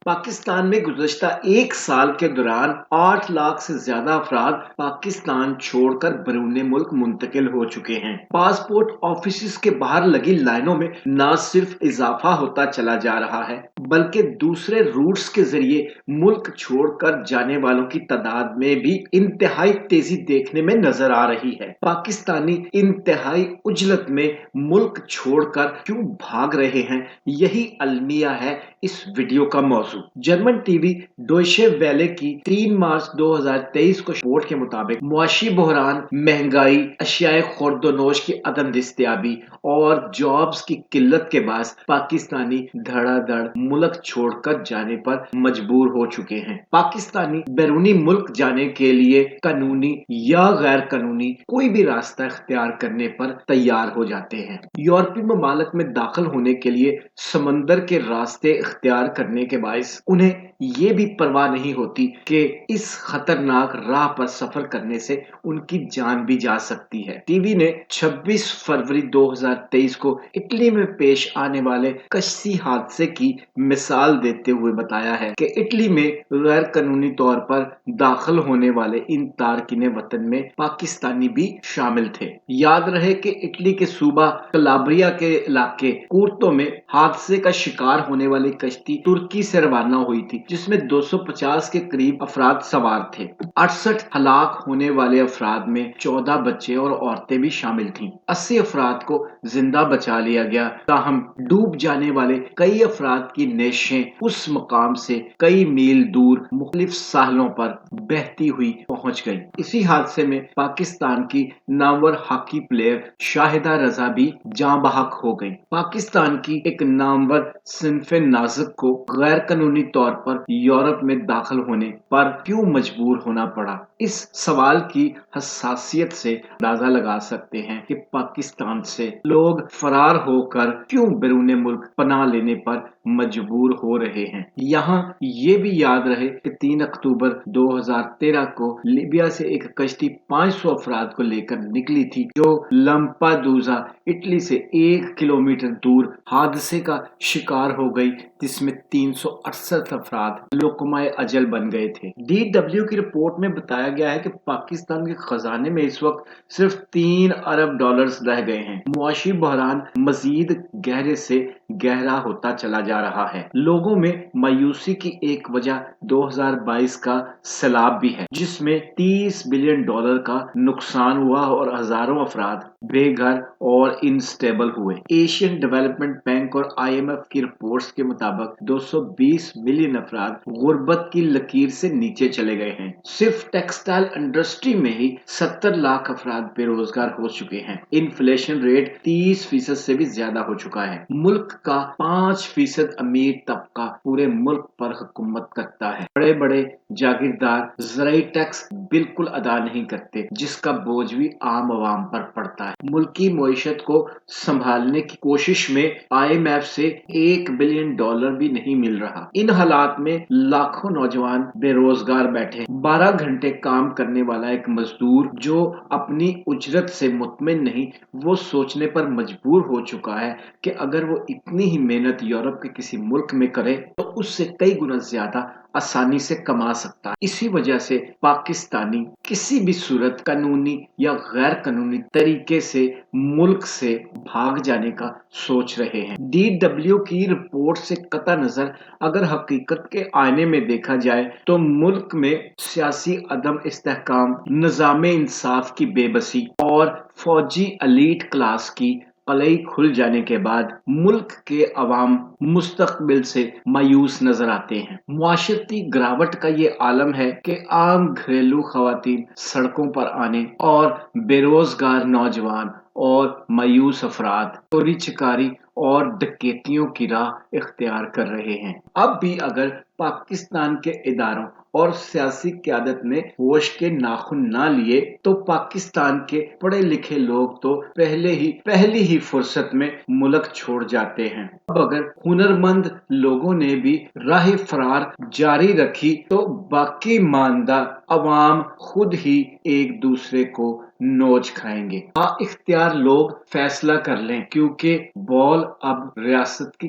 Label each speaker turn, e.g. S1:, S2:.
S1: पाकिस्तान में गुज़श्ता एक साल के दौरान 8 लाख से ज्यादा अफराद पाकिस्तान छोड़कर बैरून मुल्क मुंतकिल हो चुके हैं। पासपोर्ट ऑफिस के बाहर लगी लाइनों में न सिर्फ इजाफा होता चला जा रहा है, बल्कि दूसरे रूट्स के जरिए मुल्क छोड़कर जाने वालों की तादाद में भी इंतहाई तेजी देखने में नजर आ रही है। पाकिस्तानी इंतहाई उजलत में मुल्क छोड़कर क्यों भाग रहे हैं, यही अलमिया है इस वीडियो का मौजू। जर्मन टीवी डोइचे वेले की 3 मार्च 2023 को रिपोर्ट के मुताबिक मुआशी बहरान, महंगाई, अशियाए खुर्दोनोश की अदम दस्तयाबी और जॉब्स की किल्लत के बाद पाकिस्तानी धड़ाधड़ मुल्क छोड़कर जाने पर मजबूर हो चुके हैं। पाकिस्तानी बैरूनी मुल्क जाने के लिए कानूनी या गैर कानूनी कोई भी रास्ता इख्तियार करने पर तैयार हो जाते हैं। यूरोपीय ममालिक में दाखिल होने के लिए समंदर के रास्ते इख्तियार करने के बायस उन्हें ये भी परवाह नहीं होती कि इस खतरनाक राह पर सफर करने से उनकी जान भी जा सकती है। टीवी ने 26 फरवरी 2023 को इटली में पेश आने वाले कश्ती हादसे की मिसाल देते हुए बताया है कि इटली में गैर कानूनी तौर पर दाखिल होने वाले इन तारकीन वतन में पाकिस्तानी भी शामिल थे। याद रहे कि इटली के सूबा कलाब्रिया के इलाके कूर्तो में हादसे का शिकार होने वाली कश्ती तुर्की से रवाना हुई थी, जिसमें 250 के करीब अफराद सवार थे। 68 हलाक होने वाले अफराद में 14 बच्चे और औरतें भी शामिल थीं। 80 अफराद को जिंदा बचा लिया गया, ताहम डूब जाने वाले कई अफराद की नेशें उस मकाम से कई मील दूर मुख्तलिफ साहलों पर बहती हुई पहुंच गई। इसी हादसे में पाकिस्तान की नामवर हॉकी प्लेयर शाहिदा रजा भी जाँ बहक हो गई। पाकिस्तान की एक नामवर सिन्फे नाज़िक को गैर कानूनी तौर पर यूरोप में दाखिल होने पर क्यों मजबूर होना पड़ा? इस सवाल की हसासियत से अंदाजा लगा सकते हैं कि पाकिस्तान से लोग फरार होकर क्यों बैरून मुल्क पनाह लेने पर मजबूर हो रहे हैं। यहाँ ये भी याद रहे कि 3 अक्टूबर 2013 को लीबिया से एक कश्ती 500 अफराद को लेकर निकली थी, जो लम्पादूजा इटली से 1 किलोमीटर दूर हादसे का शिकार हो गई, जिसमें 368 अफराद लोकमाए अजल बन गए थे। DW की रिपोर्ट में बताया गया है कि पाकिस्तान के खजाने में इस वक्त सिर्फ 3 अरब डॉलर्स रह गए हैं। मुआशी बहरान मजीद गहरे से गहरा होता चला जा रहा है। लोगों में मायूसी की एक वजह 2022 का सैलाब भी है, जिसमें 30 बिलियन डॉलर का नुकसान हुआ और हजारों अफराद बेघर और इनस्टेबल हुए। एशियन डेवलपमेंट बैंक और IMF की रिपोर्ट्स के मुताबिक 220 मिलियन अफराद गुर्बत की लकीर से नीचे चले गए हैं। सिर्फ टेक्सटाइल इंडस्ट्री में ही 70 लाख अफराद बेरोजगार हो चुके हैं। इन्फ्लेशन रेट 30% से भी ज्यादा हो चुका है। मुल्क का 5% अमीर तबका पूरे मुल्क पर हुकूमत करता है। बड़े बड़े जागीरदार ज़राई टैक्स बिल्कुल अदा नहीं करते, जिसका बोझ भी आम आवाम पर पड़ता है। मुल्की मईशत को संभालने की कोशिश में IMF से 1 बिलियन डॉलर भी नहीं मिल रहा। इन हालात में लाखों नौजवान बेरोजगार बैठे। 12 घंटे काम करने वाला एक मजदूर जो अपनी उजरत से मुतमिन नहीं, वो सोचने पर मजबूर हो चुका है कि अगर वो इतनी ही मेहनत यूरोप के किसी मुल्क में करे तो उससे कई गुना ज्यादा आसानी से कमा सकता है। इसी वजह से पाकिस्तानी किसी भी सूरत कानूनी या गैर कानूनी तरीके से मुल्क से भाग जाने का सोच रहे हैं। DW की रिपोर्ट से कता नजर अगर हकीकत के आईने में देखा जाए तो मुल्क में सियासी अदम इस्तेहकाम, निज़ाम इंसाफ की बेबसी और फौजी एलीट क्लास की कलई खुल जाने के बाद मुल्क के अवाम मुस्तकबिल से मायूस नजर आते हैं। मुआशरती गिरावट का ये आलम है कि आम घरेलू खवातीन सड़कों पर आने और बेरोजगार नौजवान और मायूस अफराद चोरी चिकारी और डकैतियों की राह इख्तियार कर रहे हैं। अब भी अगर पाकिस्तान के इदारों और सियासी क़यादत ने होश के नाखून ना लिए तो पाकिस्तान के पढ़े लिखे लोग तो पहली ही फुर्सत में मुल्क छोड़ जाते हैं। अब अगर हुनरमंद लोगों ने भी राह फरार जारी रखी तो बाकी मानदा अवाम खुद ही एक दूसरे को नोच खाएंगे। इख्तियार लोग फैसला कर लें, क्योंकि बॉल अब रियासत की